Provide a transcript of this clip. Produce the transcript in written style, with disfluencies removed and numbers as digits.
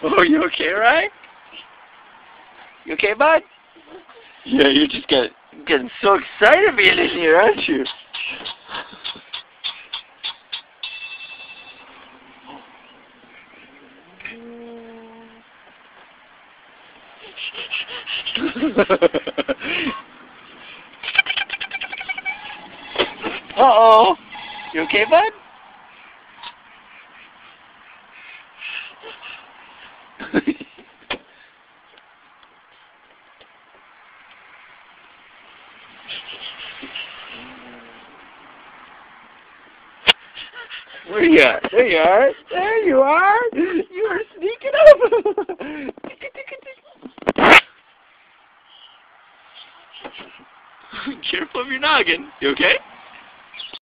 Oh, you okay, Ryan? You okay, bud? Yeah, you're just getting so excited being in here, aren't you? Uh-oh. You okay, bud? Where you at? There you are. There you are. You were sneaking up. Careful of your noggin. You okay?